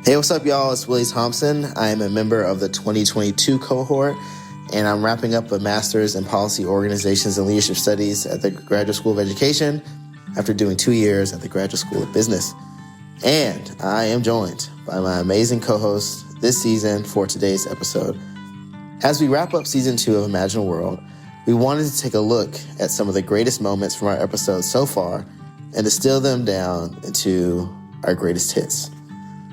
Hey, what's up, y'all? It's Willie Thompson. I am a member of the 2022 cohort, and I'm wrapping up a master's in policy organizations and leadership studies at the Graduate School of Education after doing 2 years at the Graduate School of Business. And I am joined by my amazing co-host this season for today's episode. As we wrap up season 2 of Imagine a World, we wanted to take a look at some of the greatest moments from our episodes so far and distill them down into our greatest hits.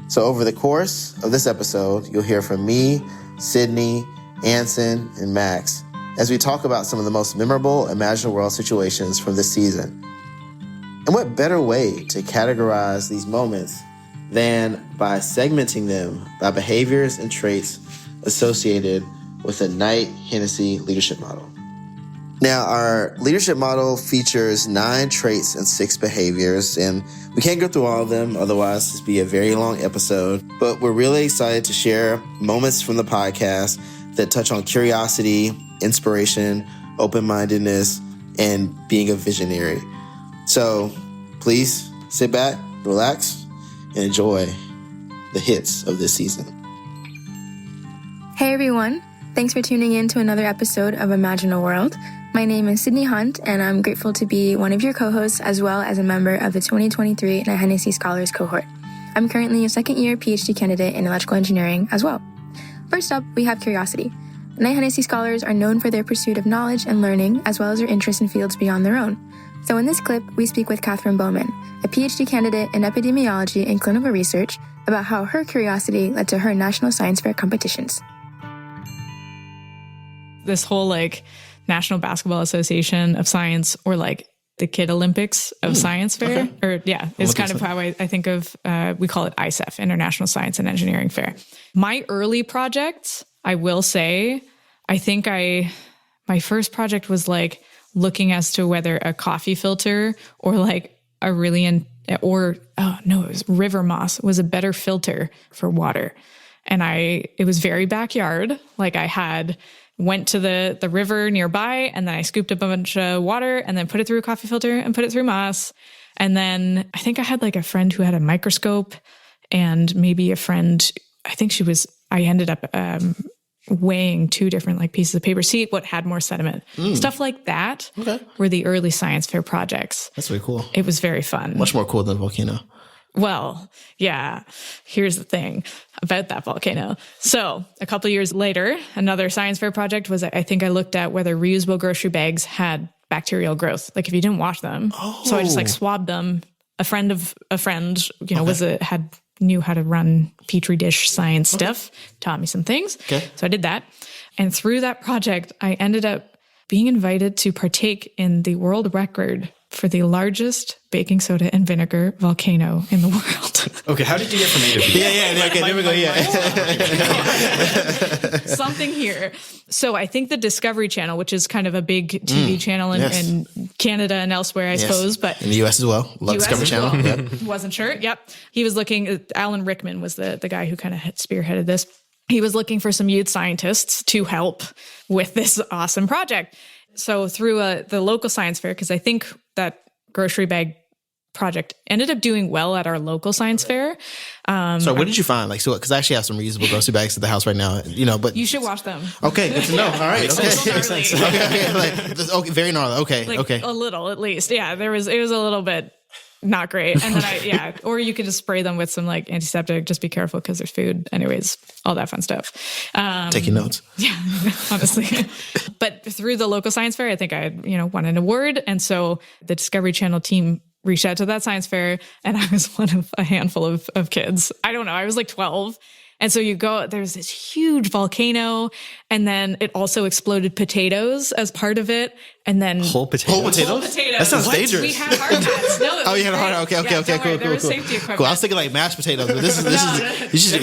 So over the course of this episode, you'll hear from me, Sydney, Anson, and Max as we talk about some of the most memorable Imagine a World situations from this season. And what better way to categorize these moments than by segmenting them by behaviors and traits associated with the Knight-Hennessy leadership model. Now, our leadership model features 9 traits and 6 behaviors, and we can't go through all of them, otherwise this would be a very long episode. But we're really excited to share moments from the podcast that touch on curiosity, inspiration, open-mindedness, and being a visionary. So please sit back, relax, and enjoy the hits of this season. Hey everyone, thanks for tuning in to another episode of Imagine a World. My name is Sydney Hunt, and I'm grateful to be one of your co-hosts as well as a member of the 2023 Knight-Hennessy Scholars cohort. I'm currently a second-year PhD candidate in electrical engineering as well. First up, we have curiosity. Knight-Hennessy Scholars are known for their pursuit of knowledge and learning, as well as their interest in fields beyond their own. So in this clip, we speak with Catharine Bowman, a PhD candidate in epidemiology and clinical research, about how her curiosity led to her national science fair competitions. This whole National Basketball Association of Science, or the Kid Olympics of Science Fair, is kind of how I think of, we call it ISEF, International Science and Engineering Fair. My early projects, I will say, I think my first project was looking as to whether a coffee filter or it was river moss was a better filter for water. And it was very backyard. I went to the river nearby, and then I scooped up a bunch of water and then put it through a coffee filter and put it through moss. And then I think I had a friend who had a microscope, and maybe a friend, I ended up weighing 2 different pieces of paper, see what had more sediment. Stuff like that were the early science fair projects. That's really cool. It was very fun. Much more cool than volcano. Well, yeah, here's the thing about that volcano. So a couple of years later, another science fair project was, I think I looked at whether reusable grocery bags had bacterial growth, if you didn't wash them. Oh. So I just swabbed them. A friend of a friend, knew how to run Petri dish science stuff, taught me some things. Okay. So I did that. And through that project, I ended up being invited to partake in the world record for the largest baking soda and vinegar volcano in the world. Okay, how did you get from A to B? Okay, there we go, Something here. So I think the Discovery Channel, which is kind of a big TV channel in Canada and elsewhere, I suppose. But in the US as well. Love Discovery Channel. Well. Yep. Wasn't sure. Yep. He was looking, Alan Rickman was the guy who kind of spearheaded this. He was looking for some youth scientists to help with this awesome project. So through the local science fair, because I think that grocery bag project ended up doing well at our local science fair. So what did you find? Because I actually have some reusable grocery bags at the house right now, but you should wash them. Okay, good to know. All right. Makes sense. Okay, very gnarly. Okay. A little, at least. Yeah, it was a little bit not great. And then or you could just spray them with some antiseptic. Just be careful because there's food. Anyways, all that fun stuff. Taking notes. Yeah, honestly. But through the local science fair, I think I had, won an award. And so the Discovery Channel team reached out to that science fair, and I was one of a handful of kids. I don't know. I was 12. And so there's this huge volcano, and then it also exploded potatoes as part of it. And then whole potatoes? That sounds dangerous. We had hard hats. No, you had a hard hat. Okay, cool. There was safety equipment. Cool. I was thinking mashed potatoes, but this is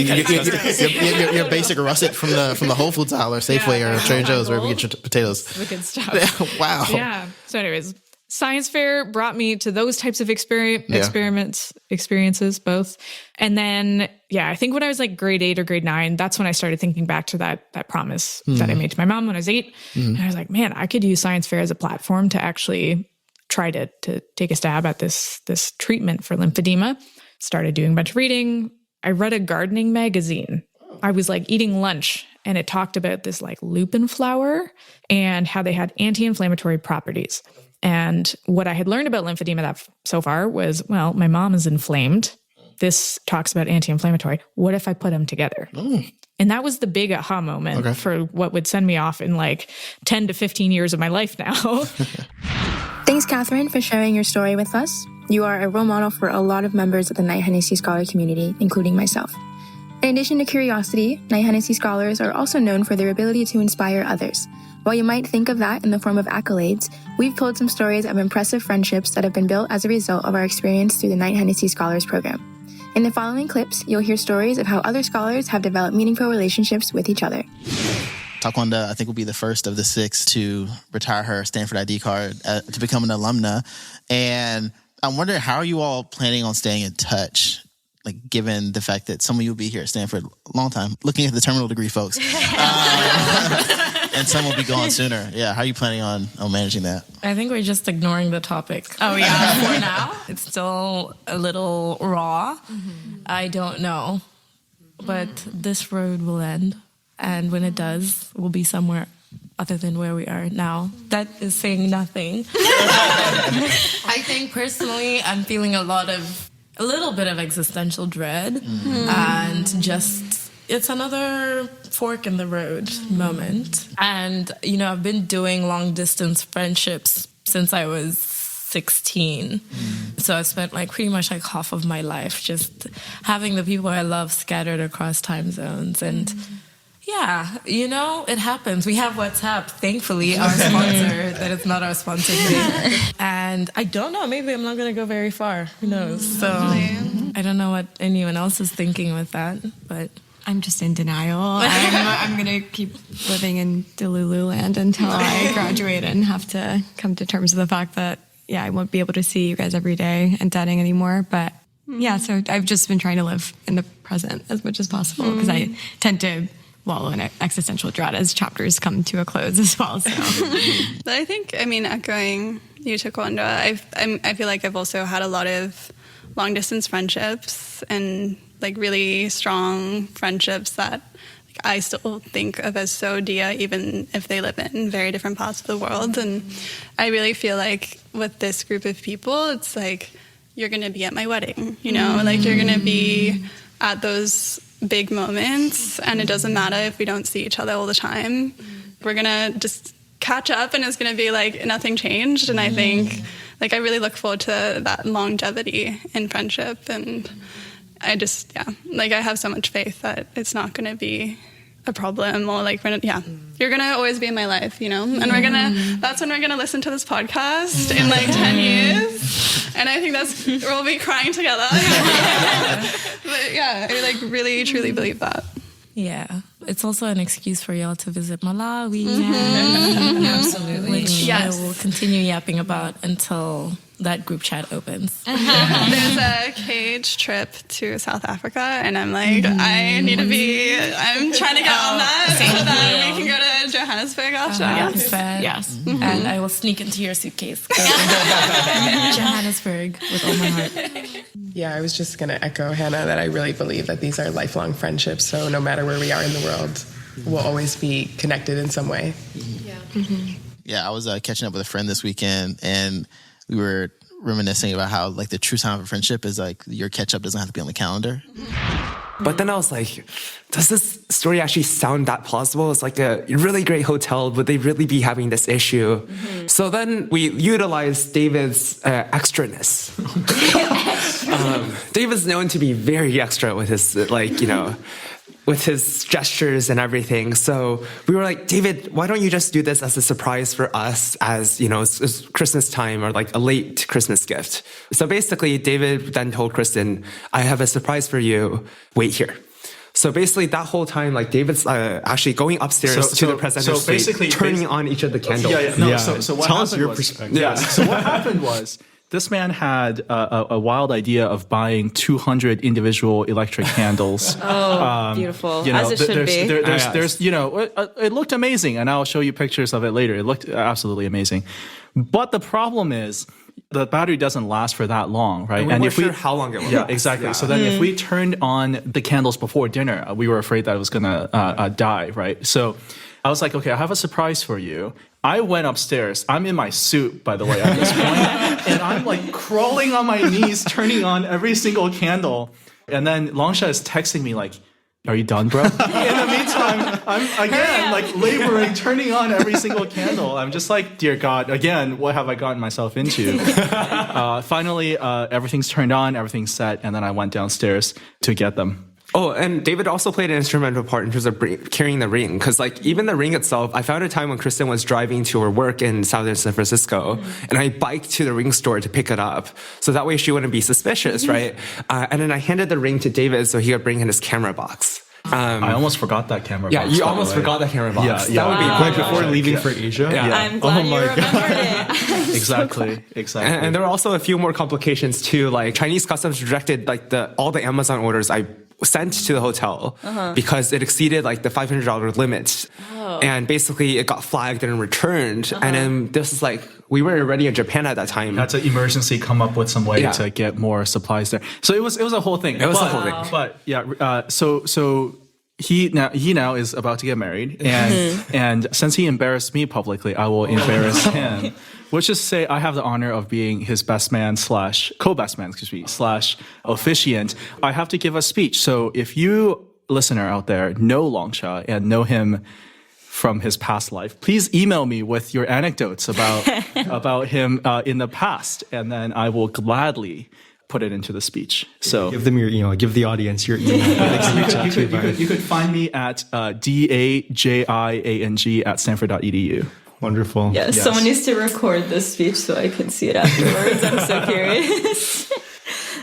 your basic russet from the Whole Foods aisle or Safeway or Trader Joe's, wherever you get your potatoes. The good stuff. Wow. Yeah. So anyways, science fair brought me to those types of experiences, both. And then, I think when I was grade 8 or grade 9, that's when I started thinking back to that promise that I made to my mom when I was 8. And I was like, man, I could use science fair as a platform to actually try to take a stab at this treatment for lymphedema. Started doing a bunch of reading, I read a gardening magazine. I was like eating lunch and it talked about this like lupin flower and how they had anti-inflammatory properties. And what I had learned about lymphedema so far was, well, my mom is inflamed. This talks about anti-inflammatory. What if I put them together? And that was the big aha moment for what would send me off in like 10 to 15 years of my life now. Thanks, Catharine, for sharing your story with us. You are a role model for a lot of members of the Knight-Hennessy Scholar community, including myself. In addition to curiosity, Knight-Hennessy Scholars are also known for their ability to inspire others. While you might think of that in the form of accolades, we've told some stories of impressive friendships that have been built as a result of our experience through the Knight-Hennessy Scholars program. In the following clips, you'll hear stories of how other scholars have developed meaningful relationships with each other. Takondwa, I think, will be the first of the 6 to retire her Stanford ID card to become an alumna. And I'm wondering, how are you all planning on staying in touch? Like, given the fact that some of you will be here at Stanford a long time, looking at the terminal degree folks, and some will be gone sooner. Yeah, how are you planning on managing that? I think we're just ignoring the topic. Oh, yeah, for now. It's still a little raw. I don't know. But this road will end. And when it does, we'll be somewhere other than where we are now. That is saying nothing. I think personally, I'm feeling a little bit of existential dread, and just, it's another fork in the road moment. And, you know, I've been doing long distance friendships since I was 16. So I spent like pretty much like half of my life just having the people I love scattered across time zones. And yeah, you know, it happens. We have WhatsApp, thankfully, our sponsor, that it's not our sponsor today. And I don't know, maybe I'm not going to go very far. Who knows? So I don't know what anyone else is thinking with that, but I'm just in denial. I'm going to keep living in Delulu land until I graduate and have to come to terms with the fact that, I won't be able to see you guys every day and dating anymore. But yeah, so I've just been trying to live in the present as much as possible because I tend to wallow in existential dread as chapters come to a close as well. So. But I think, echoing you, Takondwa, I feel like I've also had a lot of long distance friendships and like really strong friendships that I still think of as so dear, even if they live in very different parts of the world. And I really feel like with this group of people, it's like, you're going to be at my wedding, you know, like you're going to be at those big moments, and it doesn't matter if we don't see each other all the time. We're going to just catch up and it's going to be like nothing changed. And I think like I really look forward to that longevity in friendship. And I just, like I have so much faith that it's not going to be a problem or like, you're going to always be in my life, you know? And that's when we're going to listen to this podcast in like 10 years. And I think we'll be crying together. But I like really, truly believe that. yeah, it's also an excuse for y'all to visit Malawi. Absolutely. Which I will continue yapping about until that group chat opens. There's a cage trip to South Africa, and I'm like, I'm trying to get on that so that we can go to Johannesburg after that. Yes. And I will sneak into your suitcase. Johannesburg with all my heart. Yeah, I was just going to echo Hannah that I really believe that these are lifelong friendships. So no matter where we are in the world, we'll always be connected in some way. Yeah, I was catching up with a friend this weekend, and we were reminiscing about how like the true sign of a friendship is like your catch up doesn't have to be on the calendar. But then I was like, does this story actually sound that plausible? It's like a really great hotel. Would they really be having this issue? So then we utilized David's extraness. David's known to be very extra with his, with his gestures and everything. So we were like, David, why don't you just do this as a surprise for us as, it's Christmas time or like a late Christmas gift. So basically, David then told Kristen, I have a surprise for you. Wait here. So basically that whole time, like David's actually going upstairs to the presenter suite, turning on each of the candles. So what happened your perspective. Yeah. So what happened was, this man had a wild idea of buying 200 individual electric candles. Beautiful. As it should be. It looked amazing, and I'll show you pictures of it later. It looked absolutely amazing. But the problem is, the battery doesn't last for that long, right? And if we sure how long it will last. Yeah, exactly. Yeah. So then if we turned on the candles before dinner, we were afraid that it was going to die, right? So I was like, okay, I have a surprise for you. I went upstairs. I'm in my suit, by the way, at this point. And I'm like crawling on my knees, turning on every single candle. And then Longsha is texting me like, are you done, bro? In the meantime, I'm again like laboring, turning on every single candle. I'm just like, dear God, again, what have I gotten myself into? Finally, everything's turned on, everything's set, and then I went downstairs to get them. Oh, and David also played an instrumental part in terms of carrying the ring. Because, like, even the ring itself, I found a time when Kristen was driving to her work in southern San Francisco, and I biked to the ring store to pick it up. So that way she wouldn't be suspicious, right? And then I handed the ring to David so he could bring in his camera box. I almost forgot that camera box. Yeah, you almost forgot that camera box. Yeah, that would be right before leaving for Asia. Yeah. I'm glad you remembered it. Exactly. And there were also a few more complications too. Like Chinese customs rejected like all the Amazon orders I sent to the hotel because it exceeded like the $500 limit. And basically it got flagged and returned. And then this is like, we were already in Japan at that time. Had to emergency come up with some way to get more supplies there. So it was a whole thing. It was a whole thing. But yeah, so he now is about to get married, and since he embarrassed me publicly, I will embarrass him. Which is to say, I have the honor of being his best man / co-best man, / officiant. I have to give a speech. So if you, listener out there, know Longsha and know him from his past life, please email me with your anecdotes about him in the past, and then I will gladly put it into the speech. So give them your email. Give the audience your email. You could find me at dajing@stanford.edu. Wonderful. Yes, someone needs to record this speech so I can see it afterwards. I'm so curious.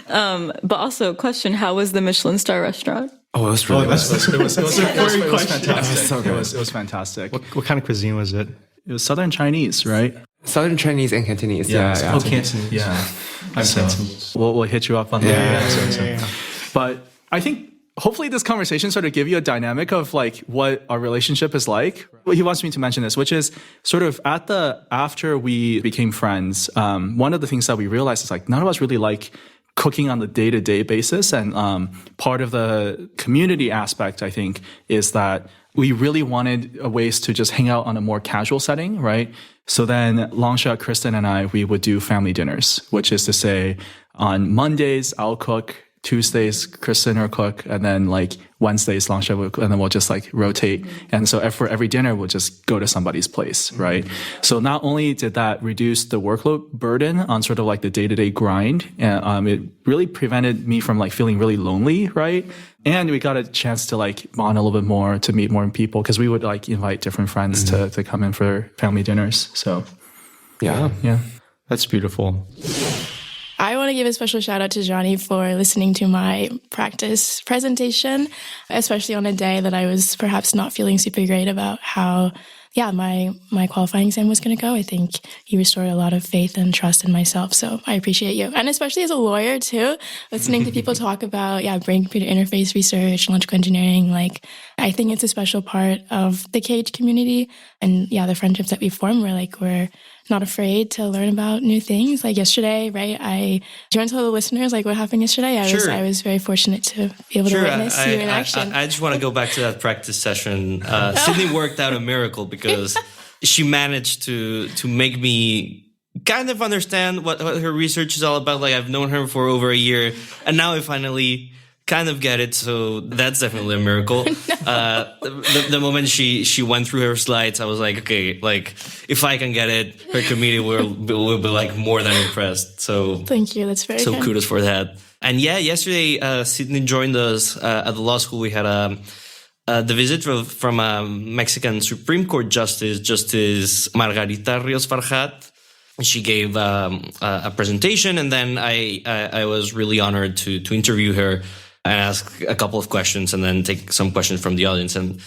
But also, question: how was the Michelin star restaurant? Oh, it was really It was fantastic. It was fantastic. What kind of cuisine was it? It was Southern Chinese, right? Southern Chinese and Cantonese. Yeah. Oh, Cantonese. Yeah. So we'll hit you up on that. But I think hopefully this conversation sort of give you a dynamic of like what our relationship is like. Well, he wants me to mention this, which is sort of after we became friends, one of the things that we realized is like none of us really like cooking on the day-to-day basis. And part of the community aspect, I think, is that we really wanted ways to just hang out on a more casual setting, right? So then Longsha, Kristen, and we would do family dinners, which is to say on Mondays, I'll cook, Tuesdays, Kristen will cook, and then like Wednesdays, Longsha will cook, and then we'll just like rotate. And so for every dinner, we'll just go to somebody's place, right? So not only did that reduce the workload burden on sort of like the day-to-day grind, it really prevented me from like feeling really lonely, right? And we got a chance to like bond a little bit more, to meet more people, because we would like invite different friends to come in for family dinners. So yeah. That's beautiful. I want to give a special shout out to Johnny for listening to my practice presentation, especially on a day that I was perhaps not feeling super great about how, my qualifying exam was going to go. I think you restored a lot of faith and trust in myself. So I appreciate you. And especially as a lawyer too, listening to people talk about, brain computer interface research, electrical engineering. Like, I think it's a special part of the KH community. And the friendships that we form, we're not afraid to learn about new things. Like yesterday, right? Do you want to tell the listeners like what happened yesterday? I was very fortunate to be able to witness you in action. I just want to go back to that practice session. Sydney worked out a miracle because she managed to make me kind of understand what her research is all about. Like I've known her for over a year, and now I finally kind of get it, so that's definitely a miracle. The moment she went through her slides, I was like, okay, like if I can get it, her community will be like more than impressed. So thank you, that's very kind. Kudos for that. And yesterday Sydney joined us at the law school. We had the visit from a Mexican Supreme Court Justice Margarita Rios Farhat. She gave a presentation, and then I was really honored to interview her and ask a couple of questions and then take some questions from the audience. And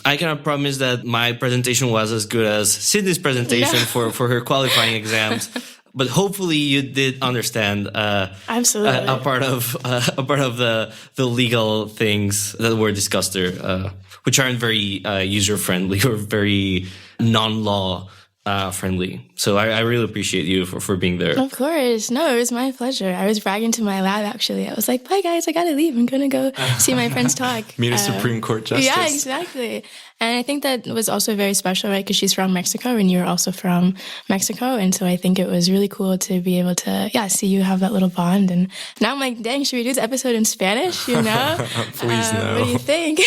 I cannot promise that my presentation was as good as Sydney's presentation for her qualifying exams, but hopefully you did understand absolutely a part of the legal things that were discussed there, which aren't very user friendly or very non-law friendly. So I really appreciate you for being there. Of course. No, it was my pleasure. I was bragging to my lab, actually. I was like, bye, guys, I got to leave. I'm going to go see my friends talk. Meet a Supreme Court justice. Yeah, exactly. And I think that was also very special, right? Because she's from Mexico and you're also from Mexico. And so I think it was really cool to be able to, see you have that little bond. And now I'm like, dang, should we do this episode in Spanish, you know? Please, no. What do you think?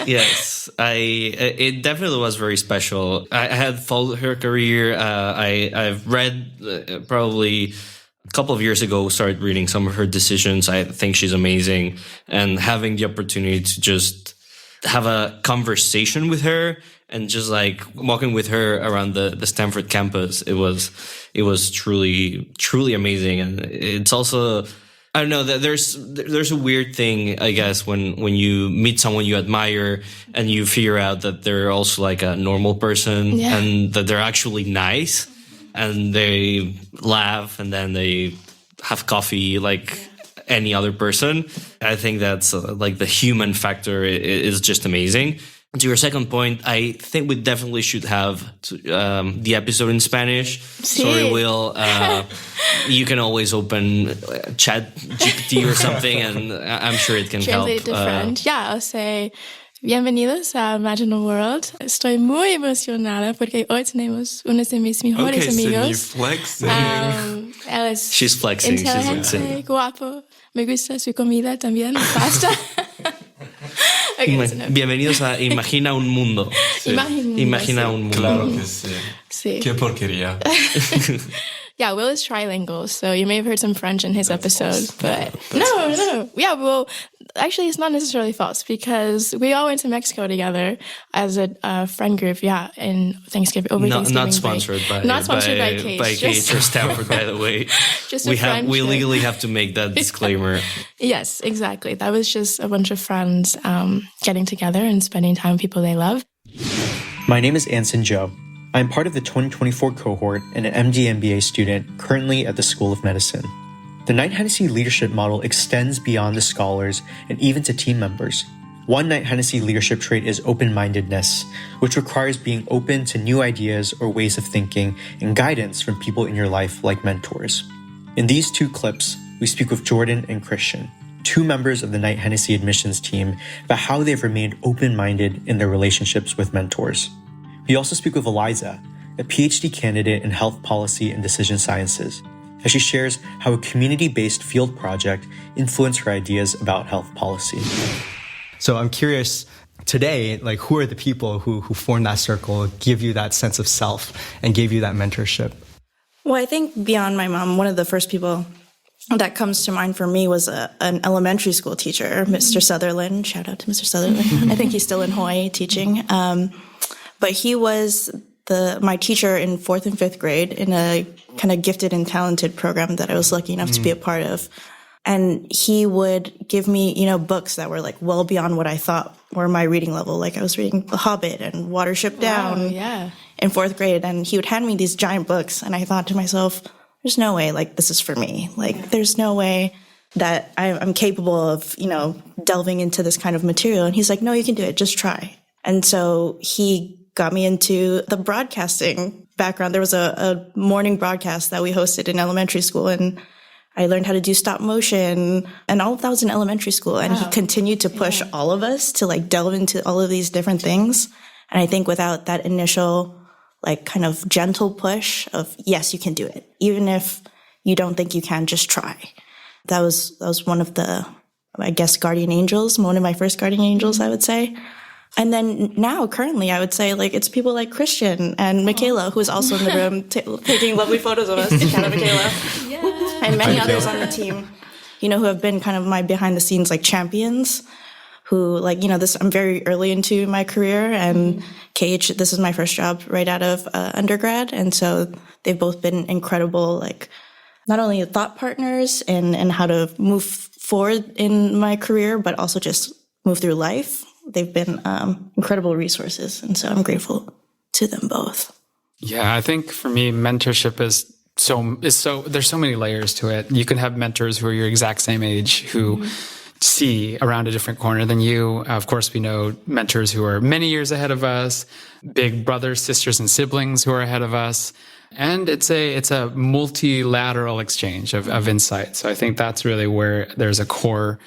Yes, it definitely was very special. I had followed her career. I've read probably a couple of years ago, started reading some of her decisions. I think she's amazing. And having the opportunity to just have a conversation with her and just like walking with her around the Stanford campus, it was truly amazing. And it's also, I don't know, that there's a weird thing, I guess, when you meet someone you admire and you figure out that they're also like a normal person and that they're actually nice and they laugh and then they have coffee like any other person. I think that's like the human factor is just amazing. To your second point, I think we definitely should have the episode in Spanish. Sí. Sorry, Will. You can always open Chat GPT or something, and I'm sure it can Translate help. to French. I'll say, bienvenidos a Imagine a World. Estoy muy emocionada porque hoy tenemos uno de mis mejores amigos. Él es She's flexing. inteligente, guapo. Me gusta su comida también, pasta. Okay, Bienvenidos a Imagina un Mundo. Sí. Imagina un Mundo. Claro que sí. Sí. Qué porquería. Yeah, Will is trilingual, so you may have heard some French in his episode, but no. Yeah, well, actually, it's not necessarily false because we all went to Mexico together as a friend group. Yeah, in Thanksgiving Thanksgiving. Not sponsored by KH. By KH or Stanford, by the way. Just we legally have to make that disclaimer. Yes, exactly. That was just a bunch of friends getting together and spending time with people they love. My name is Anson Zhou. I'm part of the 2024 cohort and an MD MBA student currently at the School of Medicine. The Knight-Hennessy leadership model extends beyond the scholars and even to team members. One Knight-Hennessy leadership trait is open-mindedness, which requires being open to new ideas or ways of thinking and guidance from people in your life like mentors. In these two clips, we speak with Jordyn and Christian, two members of the Knight-Hennessy admissions team, about how they've remained open-minded in their relationships with mentors. We also speak with Eliza, a PhD candidate in health policy and decision sciences, as she shares how a community-based field project influenced her ideas about health policy. So I'm curious today, like, who are the people who form that circle, give you that sense of self, and gave you that mentorship? Well, I think beyond my mom, one of the first people that comes to mind for me was an elementary school teacher, Mr. Sutherland. Shout out to Mr. Sutherland. I think he's still in Hawaii teaching. But he was my teacher in 4th and 5th grade in a kind of gifted and talented program that I was lucky enough to be a part of. And he would give me, books that were like well beyond what I thought were my reading level. Like I was reading The Hobbit and Watership Down in 4th grade. And he would hand me these giant books. And I thought to myself, there's no way like this is for me. Like there's no way that I'm capable of, delving into this kind of material. And he's like, no, you can do it. Just try. And so he got me into the broadcasting background. There was a morning broadcast that we hosted in elementary school, and I learned how to do stop motion, and all of that was in elementary school. And he continued to push all of us to like delve into all of these different things. And I think without that initial like kind of gentle push of, yes, you can do it. Even if you don't think you can, just try. That was one of the, I guess, guardian angels, one of my first guardian angels, I would say. And then now, currently, I would say, like, it's people like Christian and Michaela, who is also in the room taking lovely photos of us. Shout out Michaela. And many others on the team, who have been kind of my behind-the-scenes, like, champions, who, like, I'm very early into my career, and KH, this is my first job right out of undergrad, and so they've both been incredible, like, not only thought partners and how to move forward in my career, but also just move through life. They've been incredible resources, and so I'm grateful to them both. Yeah, I think for me, mentorship is so there's so many layers to it. You can have mentors who are your exact same age who see around a different corner than you. Of course, we know mentors who are many years ahead of us, big brothers, sisters, and siblings who are ahead of us. And it's a multilateral exchange of insight. So I think that's really where there's a core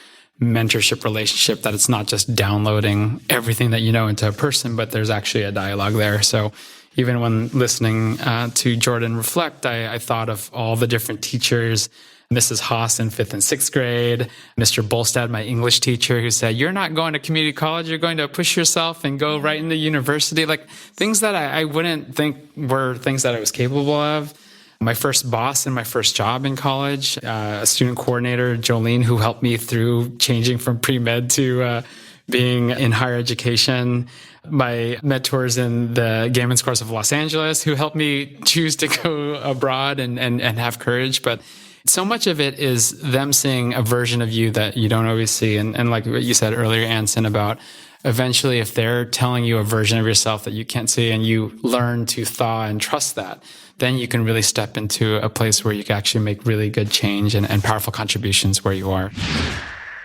mentorship relationship, that it's not just downloading everything that you know into a person, but there's actually a dialogue there. So even when listening to Jordyn reflect, I thought of all the different teachers, Mrs. Haas in 5th and 6th grade, Mr. Bolstad, my English teacher, who said, you're not going to community college, you're going to push yourself and go right into university. Like things that I wouldn't think were things that I was capable of. My first boss in my first job in college, a student coordinator, Jolene, who helped me through changing from pre-med to being in higher education. My mentors in the Gay Men's Course of Los Angeles, who helped me choose to go abroad and have courage. But so much of it is them seeing a version of you that you don't always see. And like what you said earlier, Anson, about eventually if they're telling you a version of yourself that you can't see and you learn to thaw and trust that, then you can really step into a place where you can actually make really good change and powerful contributions where you are.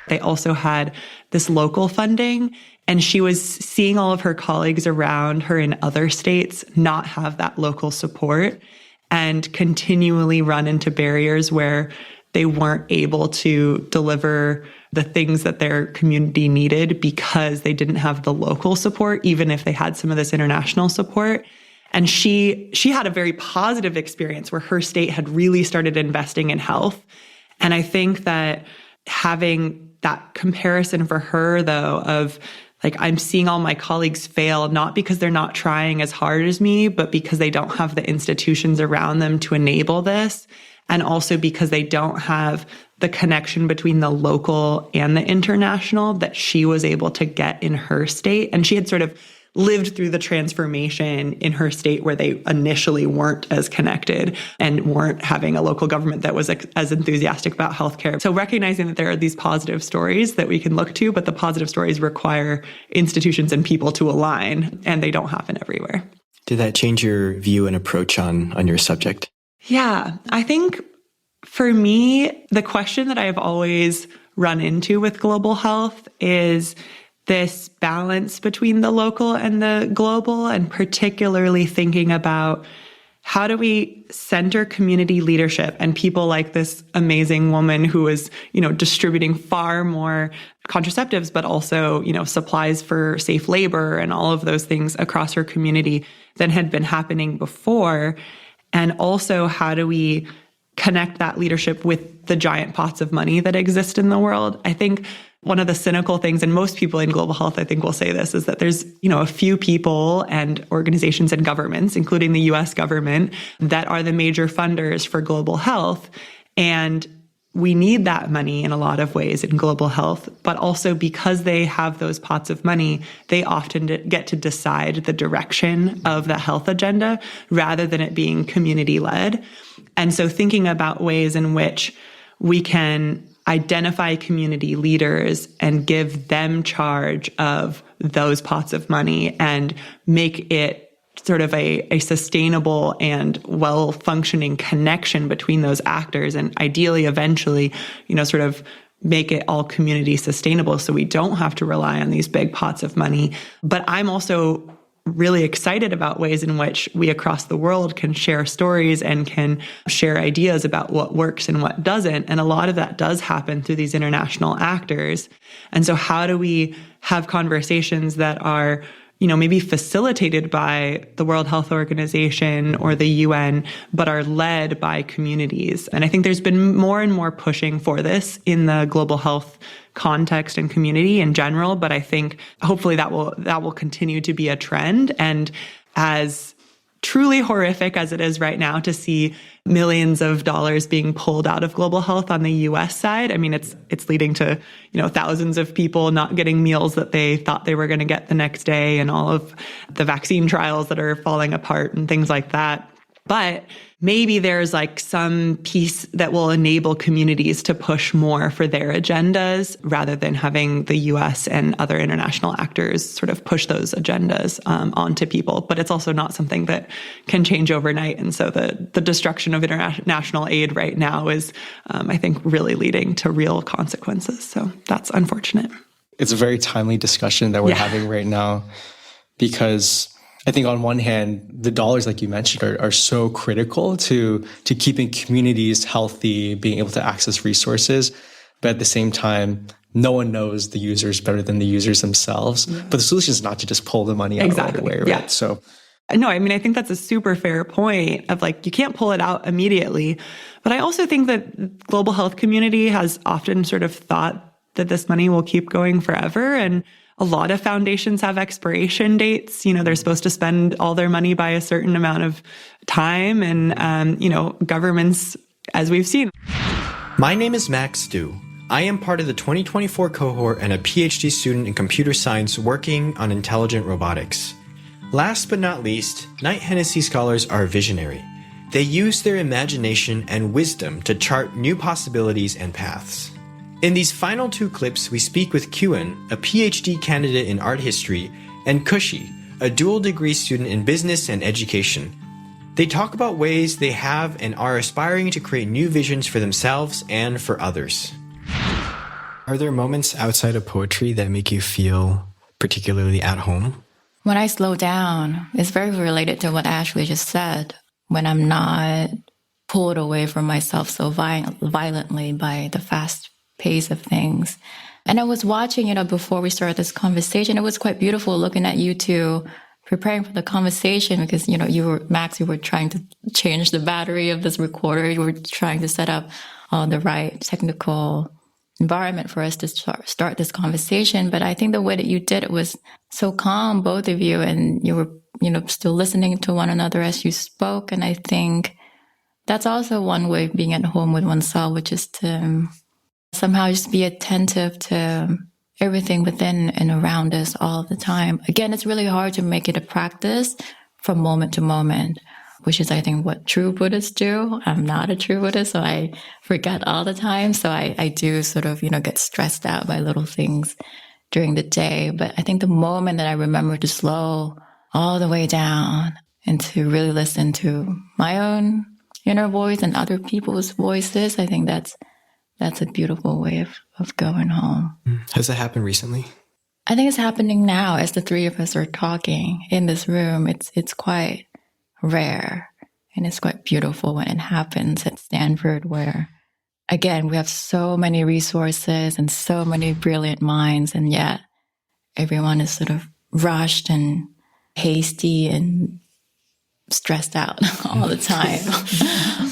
They also had this local funding, and she was seeing all of her colleagues around her in other states not have that local support and continually run into barriers where they weren't able to deliver the things that their community needed because they didn't have the local support, even if they had some of this international support. And she had a very positive experience where her state had really started investing in health. And I think that having that comparison for her, though, of like, I'm seeing all my colleagues fail, not because they're not trying as hard as me, but because they don't have the institutions around them to enable this. And also because they don't have the connection between the local and the international that she was able to get in her state. And she had sort of lived through the transformation in her state where they initially weren't as connected and weren't having a local government that was as enthusiastic about healthcare. So recognizing that there are these positive stories that we can look to, but the positive stories require institutions and people to align, and they don't happen everywhere. Did that change your view and approach on your subject? Yeah, I think for me, the question that I've always run into with global health is this balance between the local and the global, and particularly thinking about how do we center community leadership and people like this amazing woman who is, distributing far more contraceptives, but also, supplies for safe labor and all of those things across her community than had been happening before. And also, how do we connect that leadership with the giant pots of money that exist in the world? I think one of the cynical things, and most people in global health, I think, will say this, is that there's, a few people and organizations and governments, including the US government, that are the major funders for global health. And we need that money in a lot of ways in global health, but also because they have those pots of money, they often get to decide the direction of the health agenda rather than it being community-led. And so thinking about ways in which we can identify community leaders and give them charge of those pots of money and make it sort of a sustainable and well-functioning connection between those actors, and ideally, eventually, sort of make it all community sustainable so we don't have to rely on these big pots of money. But I'm also really excited about ways in which we across the world can share stories and can share ideas about what works and what doesn't. And a lot of that does happen through these international actors. And so how do we have conversations that are, maybe facilitated by the World Health Organization or the UN, but are led by communities? And I think there's been more and more pushing for this in the global health context and community in general, but I think hopefully that will continue to be a trend. And as truly horrific as it is right now to see millions of dollars being pulled out of global health on the US side, I mean, it's leading to, thousands of people not getting meals that they thought they were going to get the next day, and all of the vaccine trials that are falling apart and things like that. But maybe there's like some piece that will enable communities to push more for their agendas rather than having the US and other international actors sort of push those agendas onto people. But it's also not something that can change overnight. And so the destruction of international aid right now is, I think, really leading to real consequences. So that's unfortunate. It's a very timely discussion that we're having right now, because I think on one hand, the dollars, like you mentioned, are so critical to keeping communities healthy, being able to access resources. But at the same time, no one knows the users better than the users themselves. Yeah. But the solution is not to just pull the money out right away, right? Yeah. So, no, I mean, I think that's a super fair point of like, you can't pull it out immediately. But I also think that global health community has often sort of thought that this money will keep going forever. And a lot of foundations have expiration dates. You know, they're supposed to spend all their money by a certain amount of time. And, you know, governments, as we've seen. My name is Max Du. I am part of the 2024 cohort and a PhD student in computer science working on intelligent robotics. Last but not least, Knight-Hennessy Scholars are visionary. They use their imagination and wisdom to chart new possibilities and paths. In these final 2 clips, we speak with Quyên, a PhD candidate in art history, and Khushi, a dual degree student in business and education. They talk about ways they have and are aspiring to create new visions for themselves and for others. Are there moments outside of poetry that make you feel particularly at home? When I slow down, it's very related to what Ashley just said. When I'm not pulled away from myself so violently by the fast pace of things. And I was watching, you know, before we started this conversation, it was quite beautiful looking at you two preparing for the conversation because, you know, you were trying to change the battery of this recorder. You were trying to set up the right technical environment for us to start this conversation. But I think the way that you did it was so calm, both of you, and you were, you know, still listening to one another as you spoke. And I think that's also one way of being at home with oneself, which is to somehow just be attentive to everything within and around us all the time. Again, it's really hard to make it a practice from moment to moment, which is, I think, what true Buddhists do. I'm not a true Buddhist, so I forget all the time. So I do sort of, you know, get stressed out by little things during the day. But I think the moment that I remember to slow all the way down and to really listen to my own inner voice and other people's voices, I think that's a beautiful way of going home. Has that happened recently? I think it's happening now as the three of us are talking in this room. It's quite rare and it's quite beautiful when it happens at Stanford, where, again, we have so many resources and so many brilliant minds, and yet everyone is sort of rushed and hasty and stressed out all the time,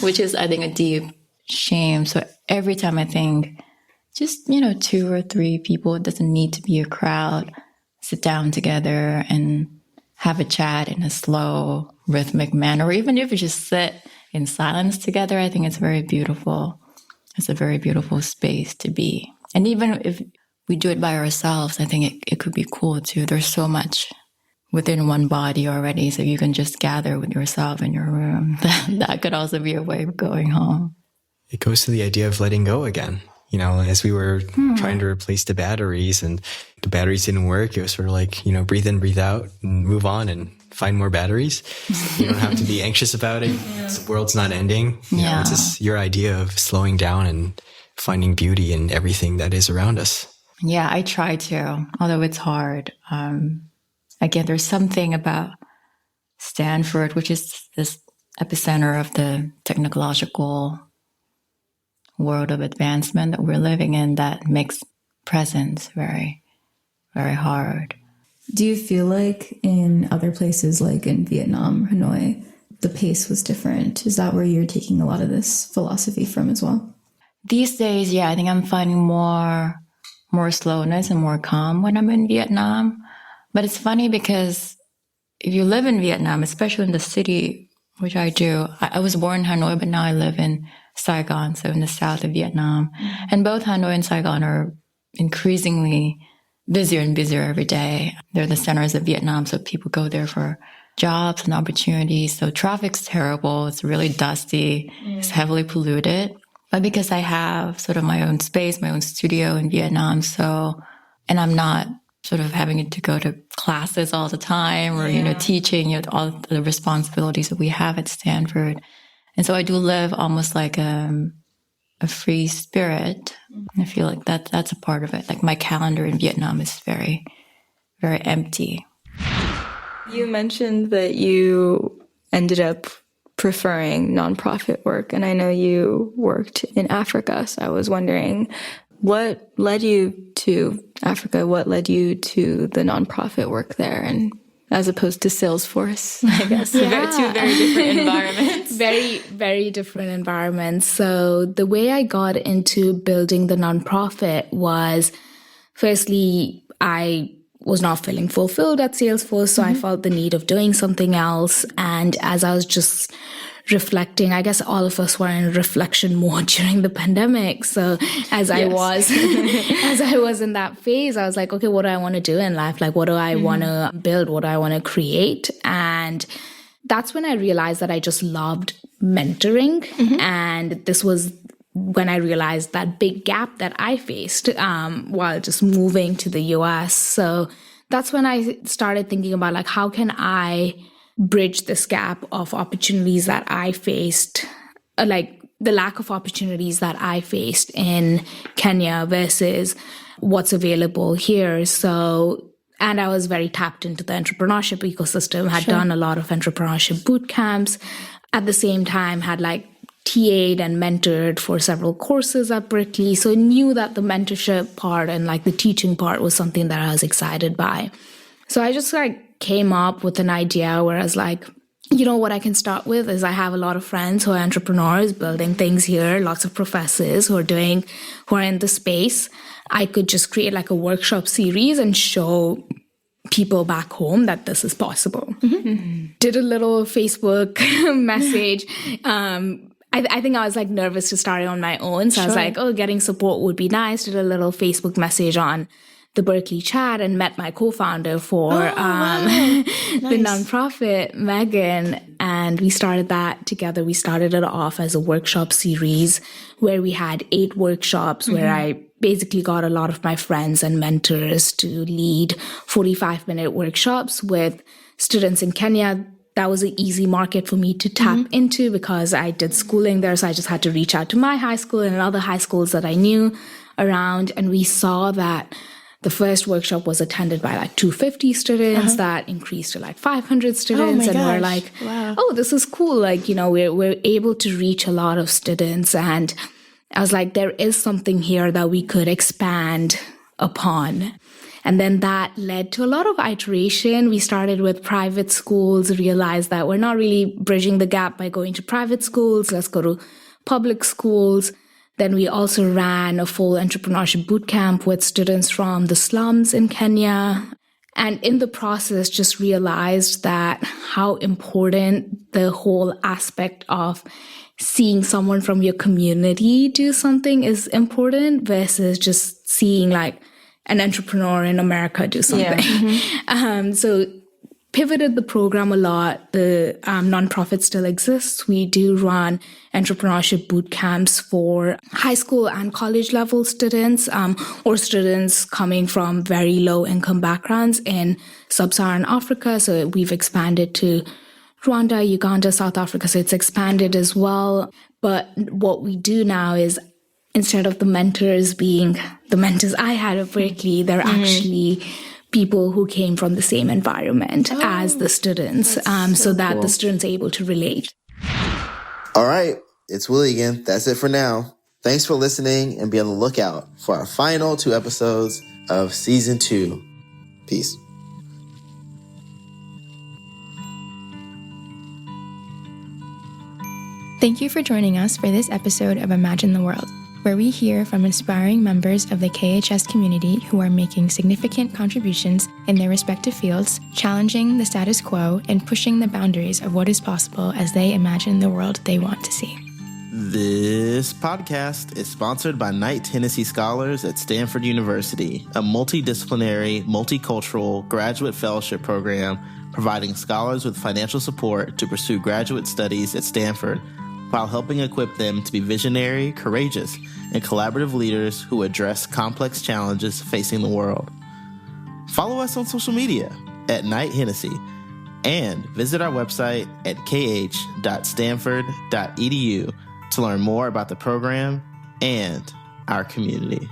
which is, I think, a deep shame. So every time I think just, you know, 2 or 3 people, it doesn't need to be a crowd, sit down together and have a chat in a slow, rhythmic manner, or even if you just sit in silence together, I think it's very beautiful. It's a very beautiful space to be. And even if we do it by ourselves, I think it could be cool too. There's so much within one body already, so you can just gather with yourself in your room. That could also be a way of going home. It goes to the idea of letting go again. You know, as we were trying to replace the batteries and the batteries didn't work, it was sort of like, you know, breathe in, breathe out and move on and find more batteries. You don't have to be anxious about it. The world's not ending. You know, it's just your idea of slowing down and finding beauty in everything that is around us. Yeah, I try to, although it's hard. Again, there's something about Stanford, which is this epicenter of the technological world of advancement that we're living in, that makes presence very, very hard. Do you feel like in other places, like in Vietnam, Hanoi, the pace was different? Is that where you're taking a lot of this philosophy from as well? These days, yeah, I think I'm finding more slowness and more calm when I'm in Vietnam. But it's funny because if you live in Vietnam, especially in the city, which I do, I was born in Hanoi, but now I live in Saigon, so in the south of Vietnam. And both Hanoi and Saigon are increasingly busier and busier every day. They're the centers of Vietnam, so people go there for jobs and opportunities. So traffic's terrible. It's really dusty. It's heavily polluted. But because I have sort of my own space, my own studio in Vietnam, and I'm not sort of having to go to classes all the time or, teaching, all the responsibilities that we have at Stanford. And so I do live almost like a free spirit. I feel like that's a part of it. Like my calendar in Vietnam is very, very empty. You mentioned that you ended up preferring nonprofit work, and I know you worked in Africa. So I was wondering, what led you to Africa? What led you to the nonprofit work there, and as opposed to Salesforce, I guess? Two very different environments. Very, very different environments. So the way I got into building the nonprofit was, firstly, I was not feeling fulfilled at Salesforce, so I felt the need of doing something else. And as I was just reflecting, I guess all of us were in reflection mode during the pandemic. So as I was in that phase, I was like, okay, what do I want to do in life? Like, what do I want to build? What do I want to create? And that's when I realized that I just loved mentoring. And this was when I realized that big gap that I faced while just moving to the US. So that's when I started thinking about, like, how can I bridge this gap of opportunities that I faced, like the lack of opportunities that I faced in Kenya versus what's available here. So, and I was very tapped into the entrepreneurship ecosystem, had done a lot of entrepreneurship boot camps. At the same time, had like TA'd and mentored for several courses at Berkeley. So I knew that the mentorship part and like the teaching part was something that I was excited by. So I just came up with an idea where I was like, what I can start with is I have a lot of friends who are entrepreneurs building things here, lots of professors who are in the space. I could just create like a workshop series and show people back home that this is possible. Did a little Facebook message. I think I was like nervous to start it on my own. So I was like, getting support would be nice. Did a little Facebook message on the Berkeley chat and met my co-founder for the nonprofit, Megan. And we started that together. We started it off as a workshop series where we had 8 workshops where I basically got a lot of my friends and mentors to lead 45-minute workshops with students in Kenya. That was an easy market for me to tap into because I did schooling there. So I just had to reach out to my high school and other high schools that I knew around. And we saw that the first workshop was attended by like 250 students. That increased to like 500 students. And we're like, oh, this is cool. Like, we're able to reach a lot of students. And I was like, there is something here that we could expand upon. And then that led to a lot of iteration. We started with private schools, realized that we're not really bridging the gap by going to private schools. Let's go to public schools. Then we also ran a full entrepreneurship bootcamp with students from the slums in Kenya. And in the process, just realized that how important the whole aspect of seeing someone from your community do something is important versus just seeing like an entrepreneur in America do something. So pivoted the program a lot. The nonprofit still exists. We do run entrepreneurship boot camps for high school and college level students or students coming from very low income backgrounds in sub-Saharan Africa. So we've expanded to Rwanda, Uganda, South Africa. So it's expanded as well. But what we do now is instead of the mentors being the mentors I had at Berkeley, they're actually people who came from the same environment as the students, so that cool. The students are able to relate. All right, it's Willie again. That's it for now. Thanks for listening, and be on the lookout for our final 2 episodes of Season 2. Peace. Thank you for joining us for this episode of Imagine the World, where we hear from inspiring members of the KHS community who are making significant contributions in their respective fields, challenging the status quo and pushing the boundaries of what is possible as they imagine the world they want to see. This podcast is sponsored by Knight-Hennessy Scholars at Stanford University, a multidisciplinary, multicultural graduate fellowship program providing scholars with financial support to pursue graduate studies at Stanford while helping equip them to be visionary, courageous, and collaborative leaders who address complex challenges facing the world. Follow us on social media at Knight-Hennessy and visit our website at kh.stanford.edu to learn more about the program and our community.